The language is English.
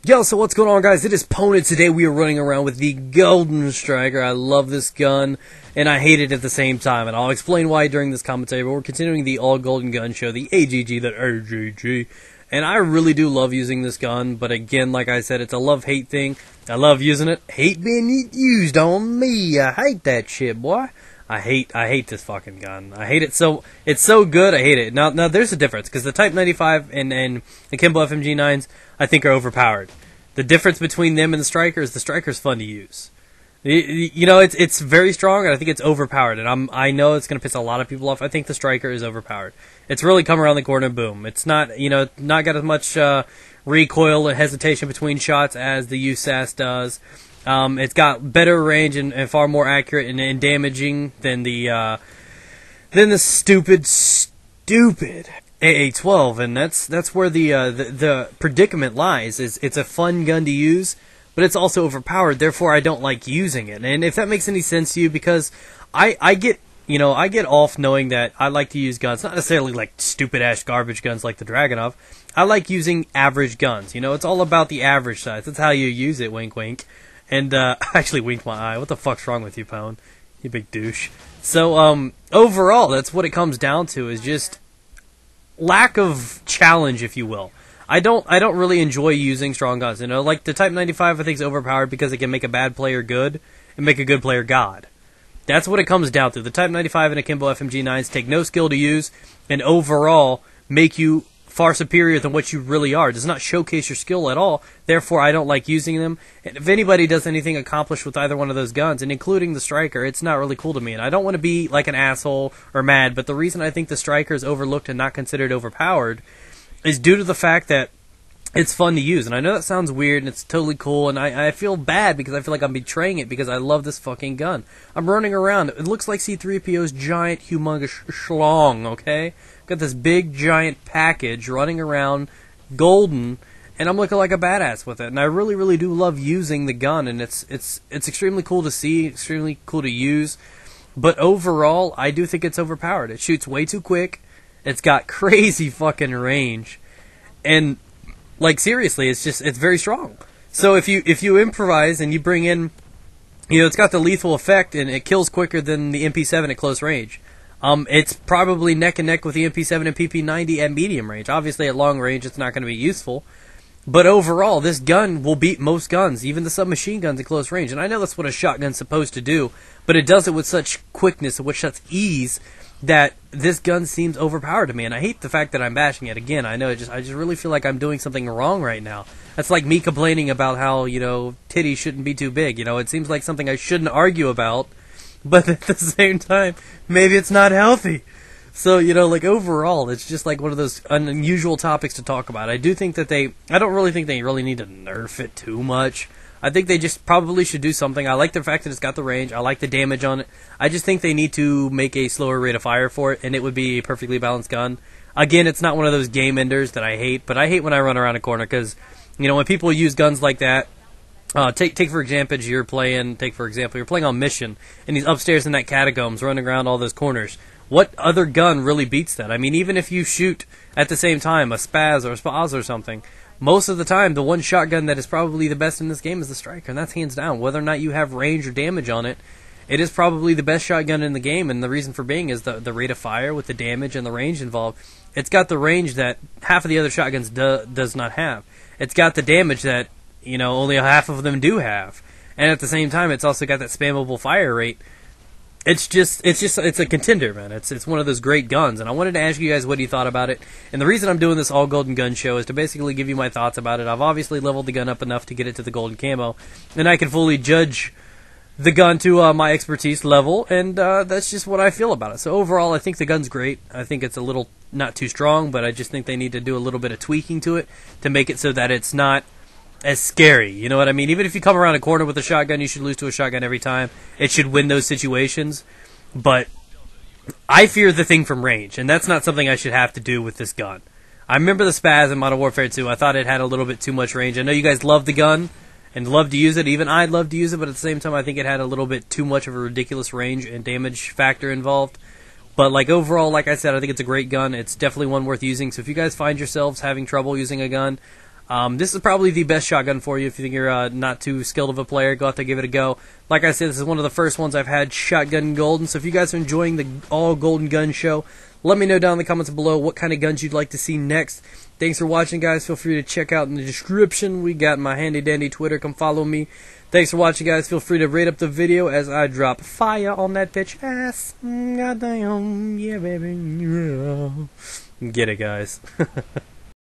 Yo, so what's going on, guys? It is Pona. Today we are running around with the Golden Striker. I love this gun, and I hate it at the same time, and I'll explain why during this commentary, but we're continuing the all-golden gun show, the AGG, and I really do love using this gun, but again, like I said, it's a love-hate thing. I love using it. Hate being used on me. I hate that shit, boy. I hate this fucking gun. I hate it so, it's so good, I hate it. Now there's a difference, because the Type 95 and the Kimbo FMG9s, I think, are overpowered. The difference between them and the Striker is the Striker's fun to use. You know, it's very strong, and I think it's overpowered, and I know it's going to piss a lot of people off. I think the Striker is overpowered. It's really come around the corner, boom. It's not, you know, not got as much recoil and hesitation between shots as the USAS does. It's got better range and far more accurate and damaging than the stupid AA-12, and that's where the predicament lies. It's a fun gun to use, but it's also overpowered. Therefore, I don't like using it. And if that makes any sense to you, because I get off knowing that I like to use guns, not necessarily like stupid ass garbage guns like the Dragunov. I like using average guns. You know, it's all about the average size. That's how you use it. Wink, wink. And I actually winked my eye. What the fuck's wrong with you, Pone? You big douche. So overall, that's what it comes down to, is just lack of challenge, if you will. I don't really enjoy using strong guns. You know, like the Type 95, I think is overpowered because it can make a bad player good and make a good player god. That's what it comes down to. The Type 95 and Akimbo FMG9s take no skill to use, and overall make you far superior than what you really are. It does not showcase your skill at all. Therefore, I don't like using them. And if anybody does anything accomplished with either one of those guns, and including the Striker, it's not really cool to me. And I don't want to be like an asshole or mad, but the reason I think the Striker is overlooked and not considered overpowered is due to the fact that it's fun to use. And I know that sounds weird, and it's totally cool, and I feel bad because I feel like I'm betraying it because I love this fucking gun. I'm running around. It looks like C-3PO's giant, humongous schlong, okay? Got this big, giant package running around, golden, and I'm looking like a badass with it. And I really, really do love using the gun, and it's extremely cool to see, extremely cool to use. But overall, I do think it's overpowered. It shoots way too quick. It's got crazy fucking range, and like seriously, it's very strong. So if you improvise and you bring in, you know, it's got the lethal effect and it kills quicker than the MP7 at close range. It's probably neck and neck with the MP7 and PP90 at medium range. Obviously, at long range, it's not going to be useful. But overall, this gun will beat most guns, even the submachine guns at close range. And I know that's what a shotgun's supposed to do, but it does it with such quickness and with such ease that this gun seems overpowered to me. And I hate the fact that I'm bashing it. Again, I know I just really feel like I'm doing something wrong right now. That's like me complaining about how, you know, titties shouldn't be too big. You know, it seems like something I shouldn't argue about, but at the same time, maybe it's not healthy. So, you know, like, overall, it's just like one of those unusual topics to talk about. I do think that I don't really think they really need to nerf it too much. I think they just probably should do something. I like the fact that it's got the range. I like the damage on it. I just think they need to make a slower rate of fire for it, and it would be a perfectly balanced gun. Again, it's not one of those game enders that I hate, but I hate when I run around a corner, because, you know, when people use guns like that, take for example, you're playing on Mission, and he's upstairs in that catacombs running around all those corners. What other gun really beats that? I mean, even if you shoot at the same time a Spaz or a Spaz or something, most of the time the one shotgun that is probably the best in this game is the Striker, and that's hands down. Whether or not you have range or damage on it, it is probably the best shotgun in the game, and the reason for being is the rate of fire with the damage and the range involved. It's got the range that half of the other shotguns does not have. It's got the damage that, you know, only half of them do have. And at the same time, it's also got that spammable fire rate. It's a contender, man. It's one of those great guns, and I wanted to ask you guys what you thought about it. And the reason I'm doing this all golden gun show is to basically give you my thoughts about it. I've obviously leveled the gun up enough to get it to the golden camo, and I can fully judge the gun to my expertise level, and that's just what I feel about it. So overall, I think the gun's great. I think it's a little not too strong, but I just think they need to do a little bit of tweaking to it to make it so that it's not as scary, you know what I mean? Even if you come around a corner with a shotgun, you should lose to a shotgun every time. It should win those situations. But I fear the thing from range, and that's not something I should have to do with this gun. I remember the Spaz in Modern Warfare 2. I thought it had a little bit too much range. I know you guys love the gun and love to use it. Even I'd love to use it, but at the same time, I think it had a little bit too much of a ridiculous range and damage factor involved. But like overall, like I said, I think it's a great gun. It's definitely one worth using. So if you guys find yourselves having trouble using a gun, This is probably the best shotgun for you if you think you're not too skilled of a player. Go out there, give it a go. Like I said, this is one of the first ones I've had shotgun golden. So if you guys are enjoying the all golden gun show, let me know down in the comments below what kind of guns you'd like to see next. Thanks for watching, guys. Feel free to check out in the description. We got my handy dandy Twitter. Come follow me. Thanks for watching, guys. Feel free to rate up the video as I drop fire on that bitch ass. Goddamn, yeah, baby. Yeah. Get it, guys.